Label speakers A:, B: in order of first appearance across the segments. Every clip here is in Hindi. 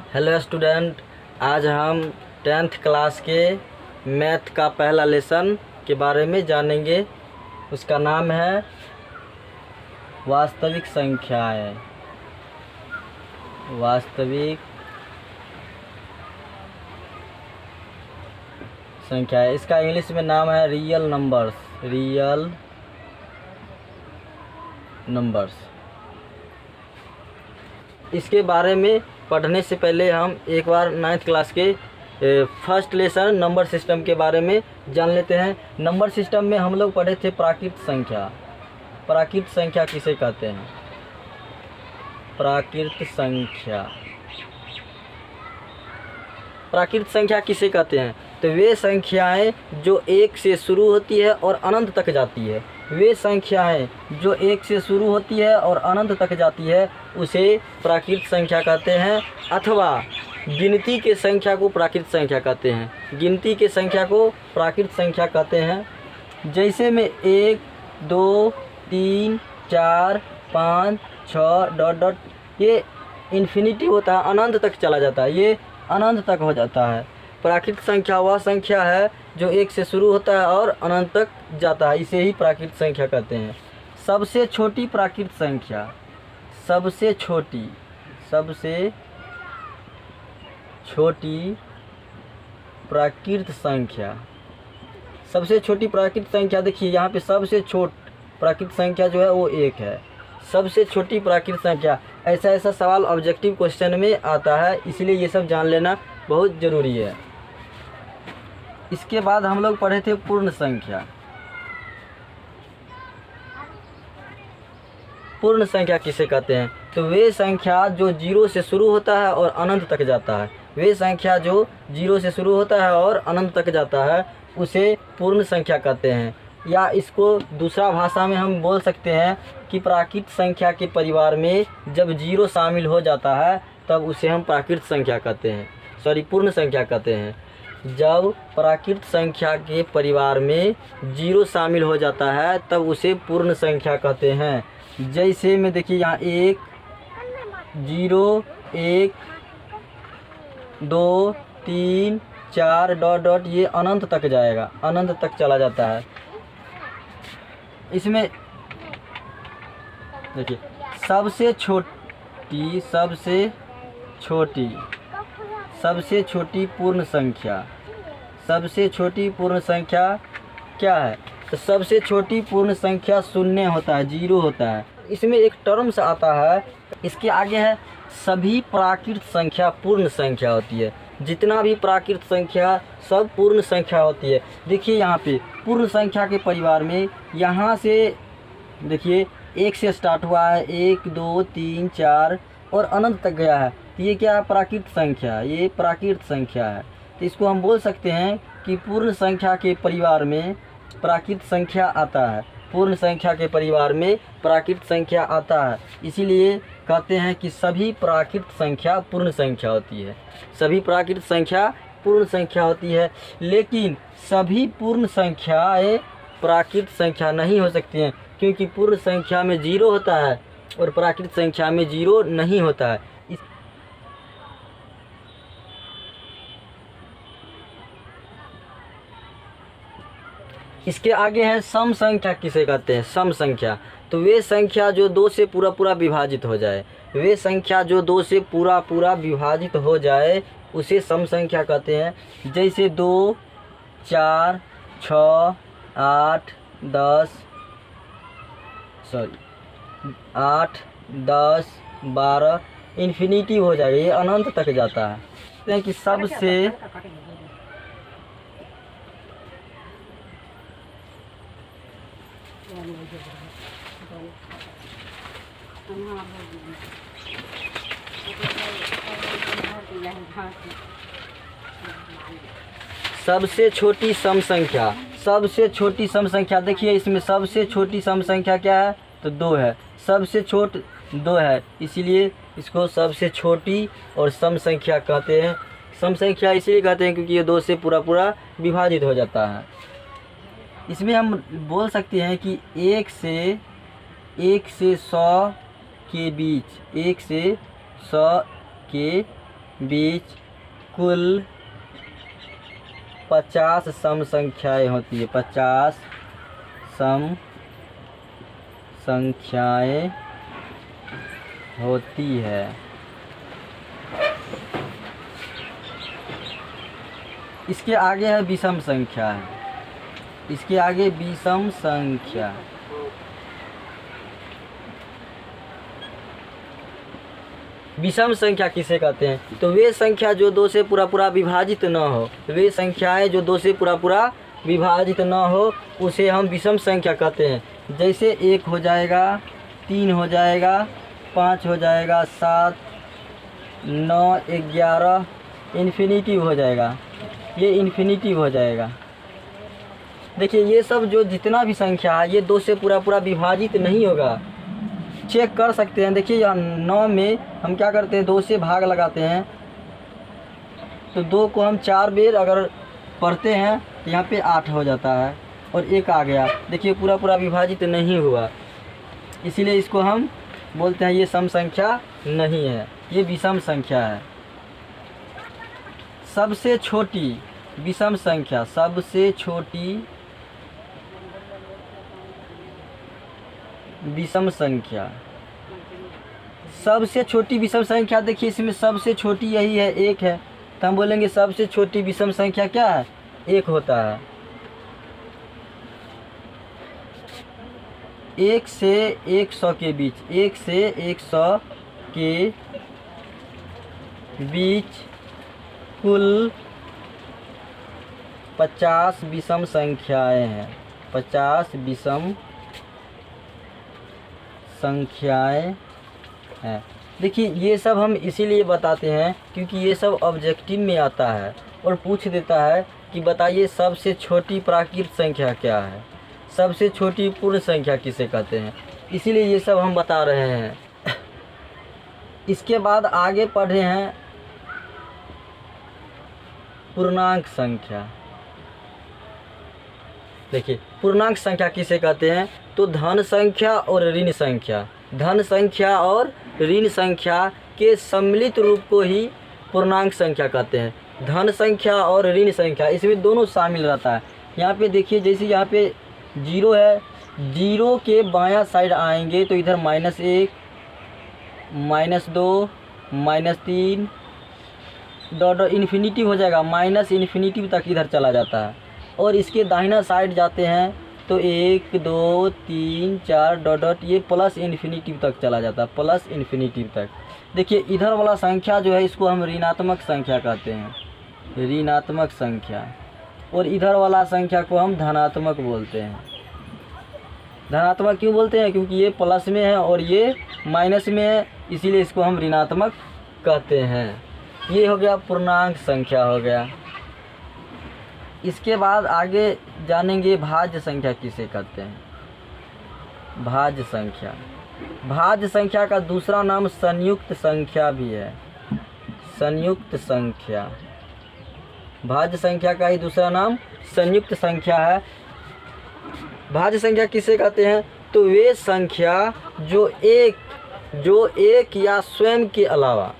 A: हेलो स्टूडेंट, आज हम 10th क्लास के मैथ का पहला लेसन के बारे में जानेंगे। उसका नाम है वास्तविक संख्याएं। वास्तविक संख्याएं, इसका इंग्लिश में नाम है रियल नंबर्स। Real numbers. इसके बारे में पढ़ने से पहले हम एक बार 9th क्लास के फर्स्ट लेसन नंबर सिस्टम के बारे में जान लेते हैं। नंबर सिस्टम में हम लोग पढ़े थे प्राकृत संख्या। प्राकृत संख्या किसे कहते हैं? प्राकृत संख्या। प्राकृत संख्या किसे कहते हैं? तो वे संख्याएं जो 1 से शुरू होती है और अनंत तक जाती है। वे संख्याएं जो 1 से शुरू होती है और अनंत तक जाती है उसे प्राकृत संख्या कहते हैं, अथवा गिनती के संख्या को प्राकृत संख्या कहते हैं। गिनती के संख्या को प्राकृत संख्या कहते हैं। जैसे में 1, 2, 3, 4, 5, 6 डॉट डॉट, ये इन्फिनिटी होता है, अनंत तक चला जाता है, ये अनंत तक हो जाता है। प्राकृत संख्या वह संख्या है जो 1 से शुरू होता है और अनंत तक जाता है, इसे ही प्राकृत संख्या कहते हैं। सबसे छोटी प्राकृत संख्या, सबसे छोटी प्राकृत संख्या, सबसे छोटी प्राकृत संख्या देखिए यहाँ पे सबसे छोट प्राकृत संख्या जो है वो 1 है। सबसे छोटी प्राकृत संख्या, ऐसा सवाल ऑब्जेक्टिव क्वेश्चन में आता है, इसलिए ये सब जान लेना बहुत ज़रूरी है। इसके बाद हम लोग पढ़े थे पूर्ण संख्या। पूर्ण संख्या किसे कहते हैं? तो वे संख्या जो 0 से शुरू होता है और अनंत तक जाता है। वे संख्या जो 0 से शुरू होता है और अनंत तक जाता है उसे पूर्ण संख्या कहते हैं। या इसको दूसरा भाषा में हम बोल सकते हैं कि प्राकृत संख्या के परिवार में जब 0 शामिल हो जाता है तब उसे हम प्राकृत संख्या कहते हैं, पूर्ण संख्या कहते हैं। जब प्राकृत संख्या के परिवार में 0 शामिल हो जाता है तब उसे पूर्ण संख्या कहते हैं। जैसे में देखिए यहाँ 1, 0, 1, 2, 3, 4 डॉट डॉट, ये अनंत तक जाएगा, अनंत तक चला जाता है। इसमें देखिए सबसे छोटी पूर्ण संख्या, सबसे छोटी पूर्ण संख्या क्या है? तो सबसे छोटी पूर्ण संख्या 0 होता है, 0 होता है। इसमें एक टर्म्स आता है, इसके आगे है सभी प्राकृत संख्या पूर्ण संख्या होती है। जितना भी प्राकृत संख्या सब पूर्ण संख्या होती है। देखिए यहाँ पे पूर्ण संख्या के परिवार में यहाँ से देखिए 1 से स्टार्ट हुआ है, 1, 2, 3, 4 और अनंत तक गया है। ये क्या है? प्राकृत संख्या, ये प्राकृत संख्या है। तो इसको हम बोल सकते हैं कि पूर्ण संख्या के परिवार में प्राकृत संख्या आता है। पूर्ण संख्या के परिवार में प्राकृत संख्या आता है, इसीलिए कहते हैं कि सभी प्राकृत संख्या पूर्ण संख्या होती है। सभी प्राकृत संख्या पूर्ण संख्या होती है, लेकिन सभी पूर्ण संख्याएं प्राकृत संख्या नहीं हो सकती हैं, क्योंकि पूर्ण संख्या में 0 होता है और प्राकृत संख्या में 0 नहीं होता है। इसके आगे है सम संख्या किसे कहते हैं? सम संख्या। तो वे संख्या जो 2 से पूरा विभाजित हो जाए, वे संख्या जो 2 से पूरा विभाजित हो जाए उसे सम संख्या कहते हैं। जैसे 2, 4, 6, 8, 10 12 इन्फिनिटी हो जाएगा, ये अनंत तक जाता है। कि सबसे सबसे छोटी सम संख्या, सबसे छोटी सम संख्या देखिए इसमें सबसे छोटी सम संख्या क्या है? तो 2 है। सबसे छोट 2 है, इसीलिए इसको सबसे छोटी और सम संख्या कहते हैं। सम संख्या इसलिए कहते हैं क्योंकि ये 2 से पूरा विभाजित हो जाता है। इसमें हम बोल सकते हैं कि 1 से 100 के बीच, 1 से 100 के बीच कुल 50 सम संख्याएं होती है। 50 सम संख्याएं होती है। इसके आगे है विषम संख्या है। इसके आगे विषम संख्या। विषम संख्या किसे कहते हैं? तो वे संख्या जो 2 से पूरा विभाजित न हो, वे संख्याएं जो 2 से पूरा विभाजित न हो, उसे हम विषम संख्या कहते हैं। जैसे 1 हो जाएगा, 3 हो जाएगा, 5 हो जाएगा, 7, 9, 11, इन्फिनिटिव हो जाएगा। ये इन्फिनिटिव हो जाएगा। देखिए ये सब जो जितना भी संख्या है ये 2 से पूरा विभाजित नहीं होगा। चेक कर सकते हैं। देखिए यहाँ 9 में हम क्या करते हैं, 2 से भाग लगाते हैं, तो 2 को हम 4 बार अगर पढ़ते हैं तो यहाँ पे 8 हो जाता है और 1 आ गया। देखिए पूरा विभाजित नहीं हुआ, इसीलिए इसको हम बोलते हैं ये सम संख्या नहीं है, ये विषम संख्या है। सबसे छोटी विषम संख्या, सबसे छोटी विषम संख्या, सबसे छोटी विषम संख्या। देखिए इसमें सबसे छोटी यही है, 1 है, तो हम बोलेंगे सबसे छोटी विषम संख्या क्या है, 1 होता है। 1 से 100 के बीच, 1 से 100 के बीच कुल 50 विषम संख्याएं हैं। 50 विषम संख्याएं हैं। देखिए ये सब हम इसीलिए बताते हैं क्योंकि ये सब ऑब्जेक्टिव में आता है और पूछ देता है कि बताइए सबसे छोटी प्राकृत संख्या क्या है, सबसे छोटी पूर्ण संख्या किसे कहते हैं, इसीलिए ये सब हम बता रहे हैं। इसके बाद आगे पढ़े हैं पूर्णांक संख्या। देखिए पूर्णांक संख्या किसे कहते हैं, तो धन संख्या और ऋण संख्या, धन संख्या और ऋण संख्या के सम्मिलित रूप को ही पूर्णांक संख्या कहते हैं। धन संख्या और ऋण संख्या इसमें दोनों शामिल रहता है। यहाँ पे देखिए जैसे यहाँ पे 0 है, 0 के बायां साइड आएंगे तो इधर -1, -2, -3 डॉट इन्फिनिटिव हो जाएगा, माइनस इन्फिनिटिव तक इधर चला जाता है। और इसके दाहिना साइड जाते हैं तो 1, 2, 3, 4 डॉट ये प्लस इन्फिनिटिव तक चला जाता है, प्लस इन्फिनिटिव तक। देखिए इधर वाला संख्या जो है इसको हम ऋणात्मक संख्या कहते हैं, ऋणात्मक संख्या, और इधर वाला संख्या को हम धनात्मक बोलते हैं। धनात्मक क्यों बोलते हैं, क्योंकि ये प्लस में है और ये माइनस में है, इसीलिए इसको हम ऋणात्मक कहते हैं। ये हो गया पूर्णांक संख्या हो गया। इसके बाद आगे जानेंगे भाज्य संख्या किसे कहते हैं। भाज्य संख्या, भाज्य संख्या का दूसरा नाम संयुक्त संख्या भी है, संयुक्त संख्या। भाज्य संख्या का ही दूसरा नाम संयुक्त संख्या है। भाज्य संख्या किसे कहते हैं, तो वे संख्या जो एक या स्वयं के अलावा,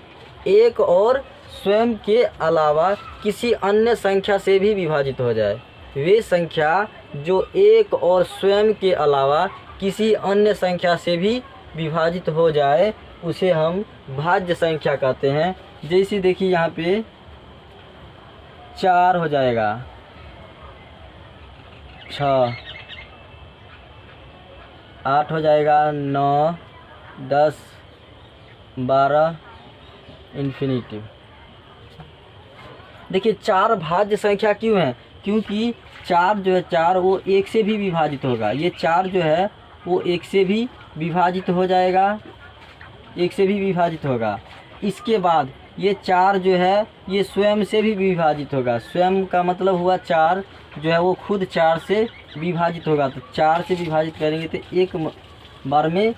A: एक और स्वयं के अलावा किसी अन्य संख्या से भी विभाजित हो जाए। वे संख्या जो एक और स्वयं के अलावा किसी अन्य संख्या से भी विभाजित हो जाए उसे हम भाज्य संख्या कहते हैं। जैसे देखिए यहाँ पे 4 हो जाएगा, 6, 8 हो जाएगा, 9, 10, 12 इन्फिनिटिव। देखिए 4 भाज्य संख्या क्यों है, क्योंकि 4 जो है 4 वो 1 से भी विभाजित होगा। ये 4 जो है वो 1 से भी विभाजित हो जाएगा, 1 से भी विभाजित होगा। इसके बाद ये 4 जो है ये स्वयं से भी विभाजित होगा। स्वयं का मतलब हुआ 4 जो है वो खुद 4 से विभाजित होगा, तो 4 से विभाजित करेंगे तो एक बार में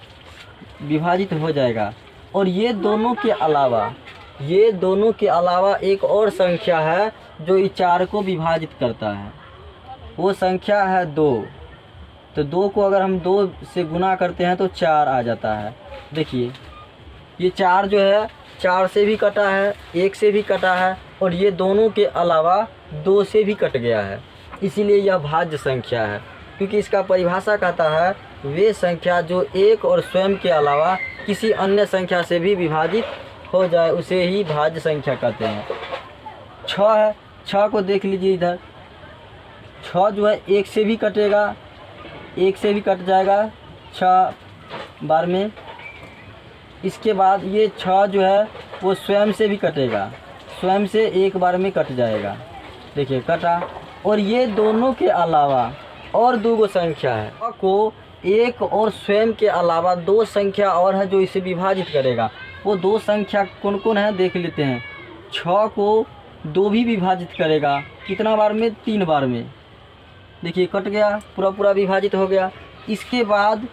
A: विभाजित हो जाएगा। और ये दोनों के अलावा एक और संख्या है जो इस 4 को विभाजित करता है, वो संख्या है 2। तो 2 को अगर हम 2 से गुना करते हैं तो 4 आ जाता है। देखिए ये 4 जो है 4 से भी कटा है, 1 से भी कटा है और ये दोनों के अलावा 2 से भी कट गया है, इसीलिए यह भाज्य संख्या है। क्योंकि इसका परिभाषा कहता है वे संख्या जो एक और स्वयं के अलावा किसी अन्य संख्या से भी विभाजित हो जाए उसे ही भाज्य संख्या कहते हैं। 6 है, 6 को देख लीजिए इधर। 6 जो है 1 से भी कटेगा, 1 से भी कट जाएगा 6 बार में। इसके बाद ये 6 जो है वो स्वयं से भी कटेगा, स्वयं से 1 बार में कट जाएगा। देखिए कटा। और ये दोनों के अलावा और 2 संख्या है को एक और स्वयं के अलावा 2 संख्या और है जो इसे विभाजित करेगा। वो 2 संख्या कौन कौन है देख लेते हैं। 6 को 2 भी विभाजित करेगा, कितना बार में? 3 बार में। देखिए कट गया, पूरा विभाजित हो गया। इसके बाद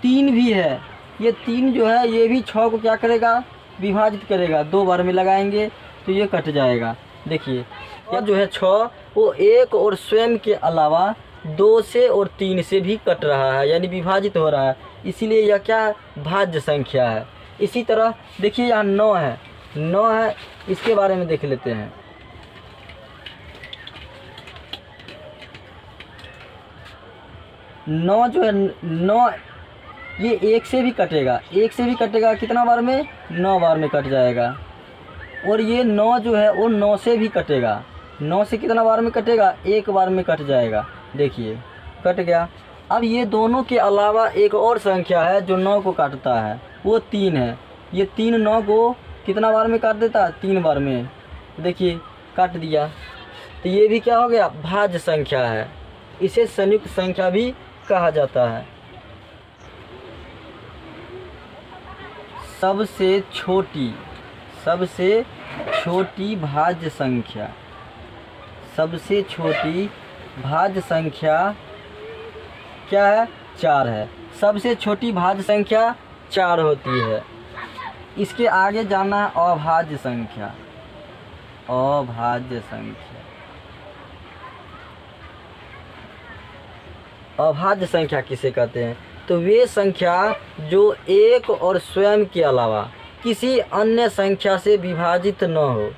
A: 3 भी है, ये 3 जो है ये भी 6 को क्या करेगा? विभाजित करेगा। 2 बार में लगाएंगे तो ये कट जाएगा। देखिए यह जो है 6 वो एक और स्वयं के अलावा 2 से और 3 से भी कट रहा है, यानी विभाजित हो रहा है, इसीलिए यह क्या है? भाज्य संख्या है। इसी तरह देखिए यहाँ 9 है, 9 है, इसके बारे में देख लेते हैं। 9 जो है 9 ये 1 से भी कटेगा, 1 से भी कटेगा, कितना बार में? 9 बार में कट जाएगा। और ये 9 जो है वो 9 से भी कटेगा, 9 से कितना बार में कटेगा? 1 बार में कट जाएगा। देखिए कट गया। अब ये दोनों के अलावा एक और संख्या है जो 9 को काटता है, वो 3 है। ये 3 9 को कितना बार में काट देता है? 3 बार में। देखिए काट दिया, तो ये भी क्या हो गया? भाज्य संख्या है। इसे संयुक्त संख्या भी कहा जाता है। सबसे छोटी भाज्य संख्या, सबसे छोटी भाज्य संख्या क्या है? 4 है। सबसे छोटी भाज्य संख्या 4 होती है। इसके आगे जाना है अभाज्य संख्या। अभाज्य संख्या, अभाज्य संख्या किसे कहते हैं? तो वे संख्या जो एक और स्वयं के अलावा किसी अन्य संख्या से विभाजित न हो।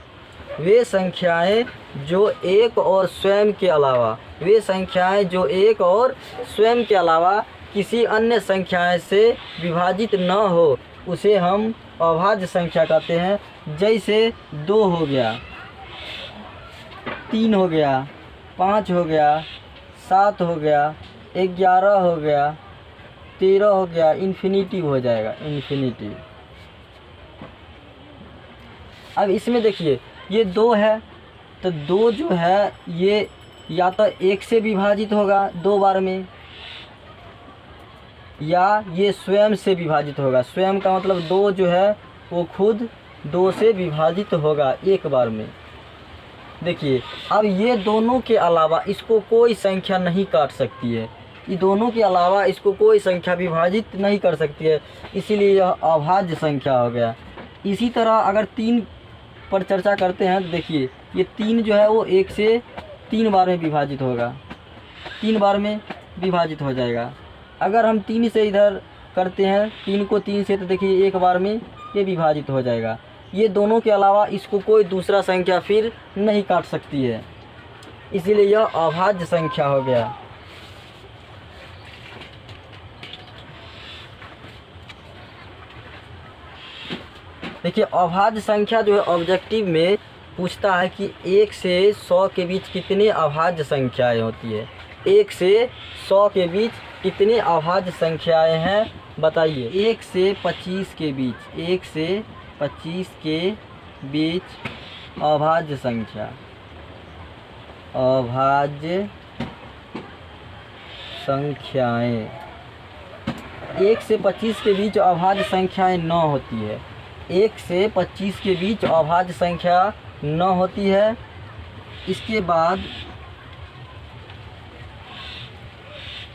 A: वे संख्याएं जो एक और स्वयं के अलावा, वे संख्याएं जो एक और स्वयं के अलावा किसी अन्य संख्याएं से विभाजित न हो उसे हम अभाज्य संख्या कहते हैं। जैसे 2 हो गया, 3 हो गया, 5 हो गया, 7 हो गया, 11 हो गया, 13 हो गया, इन्फिनिटी हो जाएगा, इन्फिनिटी। अब इसमें देखिए ये 2 है, तो 2 जो है ये या तो 1 से विभाजित होगा 2 बार में, या ये स्वयं से विभाजित होगा। स्वयं का मतलब 2 जो है वो खुद 2 से विभाजित होगा 1 बार में। देखिए अब ये दोनों के अलावा इसको कोई संख्या नहीं काट सकती है, ये दोनों के अलावा इसको कोई संख्या विभाजित नहीं कर सकती है, इसीलिए यह अभाज्य संख्या हो गया। इसी तरह अगर 3 पर चर्चा करते हैं तो देखिए ये 3 जो है वो 1 से 3 बार में विभाजित होगा, 3 बार में विभाजित हो जाएगा। अगर हम 3 से इधर करते हैं, 3 को 3 से, तो देखिए 1 बार में ये विभाजित हो जाएगा। ये दोनों के अलावा इसको कोई दूसरा संख्या फिर नहीं काट सकती है, इसीलिए यह अभाज्य संख्या हो गया। देखिए अभाज्य संख्या जो है ऑब्जेक्टिव में पूछता है कि 1 से 100 के बीच कितने अभाज्य संख्याएं होती है। 1 से 100 के बीच कितने अभाज्य संख्याएं हैं बताइए। 1 से 25 के बीच, 1 से 25 के बीच अभाज्य संख्या, अभाज्य संख्याएं 1 से 25 के बीच अभाज्य संख्याएं 9 होती है। 1 से 25 के बीच अभाज्य संख्या 9 होती है। इसके बाद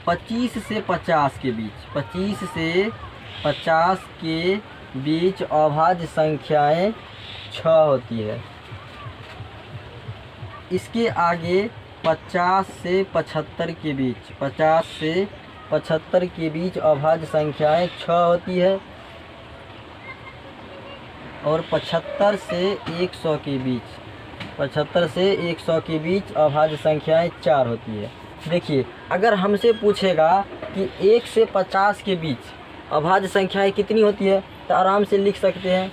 A: 25 से 50 के बीच, 25 से 50 के बीच अभाज्य संख्याएं 6 होती है। इसके आगे 50 से 75 के बीच, 50 से 75 के बीच अभाज्य संख्याएं 6 होती है। और 75 से 100 के बीच, 75 से 100 के बीच अभाज्य संख्याएं 4 होती है। देखिए अगर हमसे पूछेगा कि 1 से 50 के बीच अभाज्य संख्याएं कितनी होती है तो आराम से लिख सकते हैं।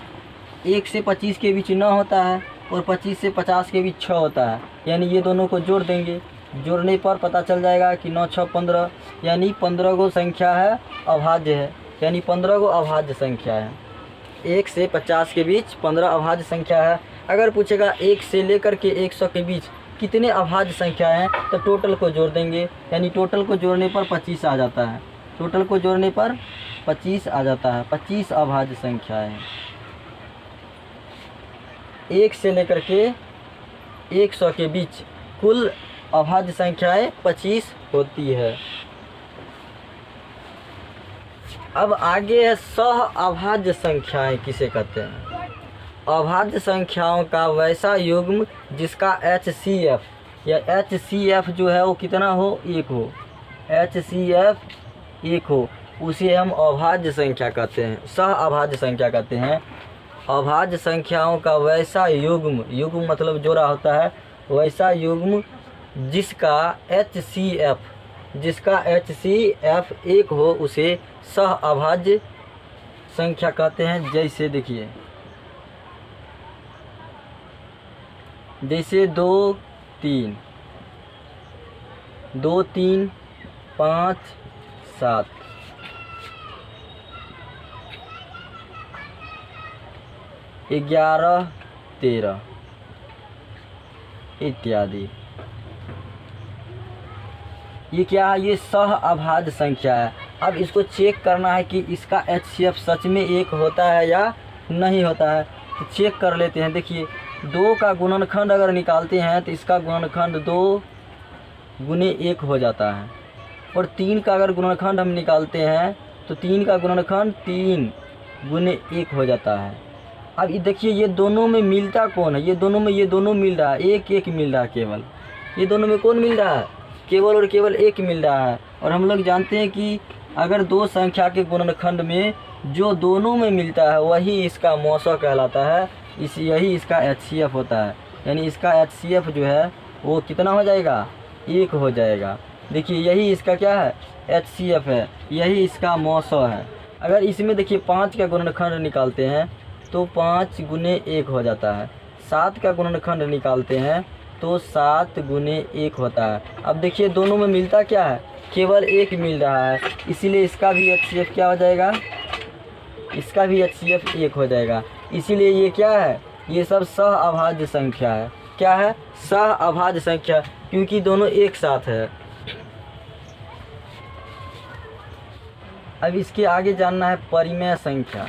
A: 1 से 25 के बीच 9 होता है और 25 से 50 के बीच 6 होता है, यानी ये दोनों को जोड़ देंगे। जोड़ने पर पता चल जाएगा कि 9 6 15, यानी 15 गो संख्या है अभाज्य है, यानी 15 गो अभाज्य संख्या है। 1 से 50 के बीच 15 अभाज्य संख्या है। अगर पूछेगा 1 से लेकर के 100 के बीच कितने अभाज्य संख्या हैं तो टोटल को जोड़ देंगे, यानी टोटल को जोड़ने पर 25 आ जाता है। टोटल को जोड़ने पर 25 आ जाता है। 25 अभाज्य संख्याएँ 1 से लेकर के 100 के बीच कुल अभाज्य संख्याएं 25 होती है। अब आगे है सह अभाज्य संख्याएं किसे कहते हैं। अभाज्य संख्याओं का वैसा युग्म जिसका HCF या HCF जो है वो कितना हो, 1 हो। HCF 1 हो, उसे हम अभाज्य संख्या कहते हैं, सह अभाज्य संख्या कहते हैं। अभाज्य संख्याओं का वैसा युग्म, युग्म मतलब जोड़ा होता है, वैसा युग्म जिसका HCF 1 हो उसे सह अभाज्य संख्या कहते हैं। जैसे देखिए, जैसे 2 3 5 7, 11 13 इत्यादि। ये क्या है, ये सह अभाज्य संख्या है। अब इसको चेक करना है कि इसका HCF सच में 1 होता है या नहीं होता है, तो चेक कर लेते हैं। देखिए 2 का गुणनखंड अगर निकालते हैं तो इसका गुणनखंड 2 गुने 1 हो जाता है, और 3 का अगर गुणनखंड हम निकालते हैं तो 3 का गुणनखंड 3 गुने 1 हो जाता है। अब ये देखिए ये दोनों में मिलता कौन है, ये दोनों मिल रहा है, 1 1 मिल रहा है केवल। ये दोनों में कौन मिल रहा है, केवल और केवल 1 मिल रहा है। और हम लोग जानते हैं कि अगर 2 संख्या के गुणनखंड में जो दोनों में मिलता है वही इसका मौसा कहलाता है, यही इसका HCF होता है। यानी इसका HCF जो है वो कितना हो जाएगा, 1 हो जाएगा। देखिए यही इसका क्या है, HCF है, यही इसका मौसा है। अगर इसमें देखिए 5 का गुणनखंड निकालते हैं तो 5 गुने 1 हो जाता है। 7 का गुणनखंड निकालते हैं तो 7 गुने 1 होता है। अब देखिए दोनों में मिलता क्या है, केवल 1 मिल रहा है, इसीलिए इसका भी HCF क्या हो जाएगा, इसका भी HCF 1 हो जाएगा। इसीलिए ये क्या है, ये सब सह अभाज्य संख्या है। क्या है, सह अभाज्य संख्या, क्योंकि दोनों एक साथ है। अब इसके आगे जानना है परिमेय संख्या।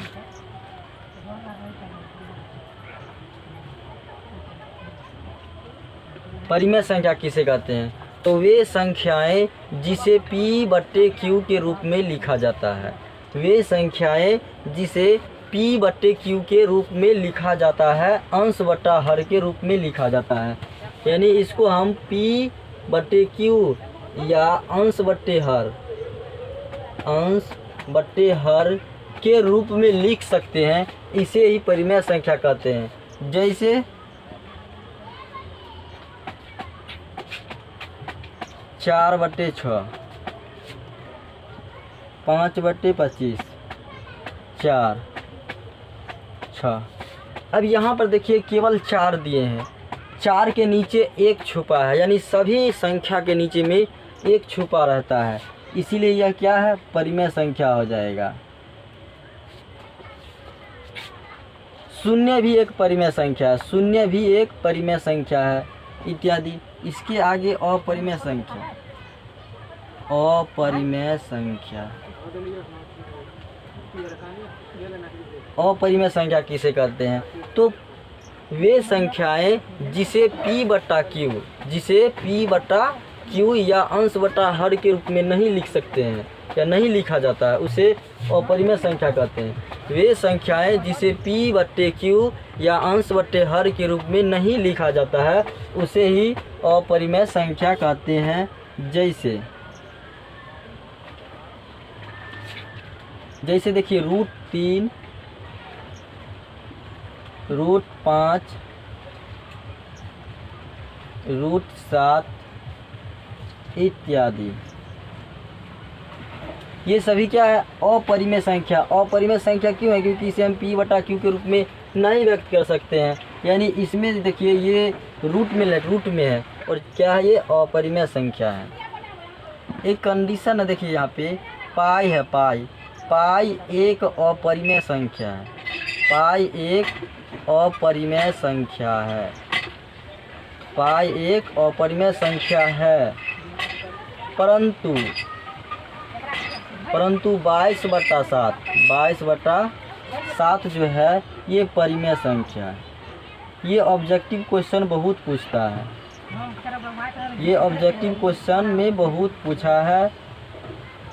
A: परिमेय संख्या किसे कहते हैं, तो वे संख्याएं जिसे P/Q के रूप में लिखा जाता है, वे संख्याएं जिसे P/Q के रूप में लिखा जाता है, अंश बटा हर के रूप में लिखा जाता है। यानी इसको हम P/Q या अंश बटे हर के रूप में लिख सकते हैं, इसे ही परिमेय संख्या कहते हैं। जैसे 4/6, 5/25, 4 6। अब यहाँ पर देखिए केवल 4 दिए हैं, 4 के नीचे 1 छुपा है, यानी सभी संख्या के नीचे में 1 छुपा रहता है, इसीलिए यह क्या है, परिमेय संख्या हो जाएगा। शून्य भी एक परिमेय संख्या है, शून्य भी एक परिमेय संख्या है इत्यादि। इसके आगे अपरिमेय संख्या, अपरिमेय संख्या, अपरिमेय संख्या किसे कहते हैं, तो वे संख्याएं जिसे P/Q या अंश बटा हर के रूप में नहीं लिख सकते हैं या नहीं लिखा जाता है, उसे अपरिमेय संख्या कहते हैं। वे संख्याएं जिसे P/Q या अंश बटे हर के रूप में नहीं लिखा जाता है, उसे ही अपरिमेय संख्या कहते हैं। जैसे देखिए √3 √5 √7 इत्यादि। ये सभी क्या है? अपरिमेय संख्या। अपरिमेय संख्या क्यों है? क्योंकि इसे हम P/Q के रूप में नहीं व्यक्त कर सकते हैं। यानी इसमें देखिए ये रूट में है और क्या है? ये अपरिमेय संख्या है। एक कंडीशन है, देखिए यहाँ पे पाई है। पाई एक अपरिमेय संख्या है। पाई एक अपरिमेय संख्या है। पाई एक अपरिमेय संख्या है, परंतु 22/7 जो है ये परिमेय संख्या है। ये ऑब्जेक्टिव क्वेश्चन बहुत पूछता है। ये ऑब्जेक्टिव क्वेश्चन में बहुत पूछा है,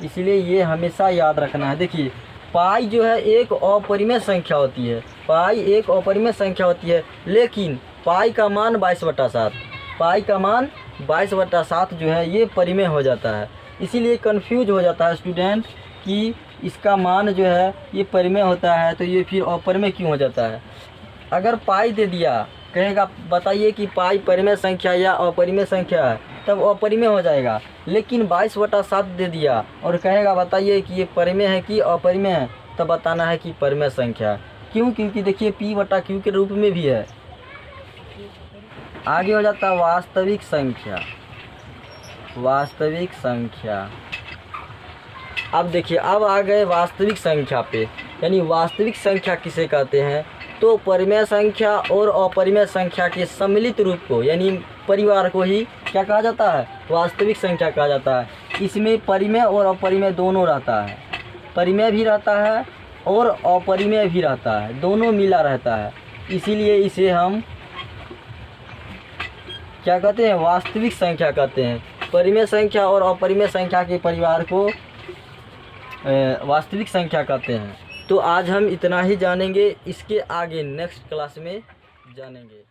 A: इसलिए ये हमेशा याद रखना है। देखिए पाई जो है एक अपरिमेय संख्या होती है। पाई एक अपरिमेय संख्या होती है, लेकिन पाई का मान 22/7। पाई का मान 22/7 जो है ये परिमेय हो जाता है। इसीलिए कंफ्यूज हो जाता है स्टूडेंट कि इसका मान जो है ये परिमेय होता है तो ये फिर अपरिमेय क्यों हो जाता है। अगर पाई दे दिया, कहेगा बताइए कि पाई परिमेय संख्या या अपरिमेय संख्या है, तब अपरिमेय हो जाएगा। लेकिन 22/7 दे दिया और कहेगा बताइए कि ये परिमेय है कि अपरिमेय है, तब बताना है कि परिमेय संख्या। क्यों? क्योंकि देखिए P/Q के रूप में भी है। आगे हो जाता है वास्तविक संख्या। वास्तविक संख्या। अब देखिए अब आ गए वास्तविक संख्या पे। यानी वास्तविक संख्या किसे कहते हैं? तो परिमेय संख्या और अपरिमेय संख्या के सम्मिलित रूप को, यानी परिवार को ही क्या कहा जाता है? वास्तविक संख्या कहा जाता है। इसमें परिमेय और अपरिमेय दोनों रहता है। परिमेय भी रहता है और अपरिमेय भी रहता है, दोनों मिला रहता है। इसीलिए इसे हम क्या कहते हैं? वास्तविक संख्या कहते हैं। परिमेय संख्या और अपरिमेय संख्या के परिवार को वास्तविक संख्या कहते हैं। तो आज हम इतना ही जानेंगे, इसके आगे नेक्स्ट क्लास में जानेंगे।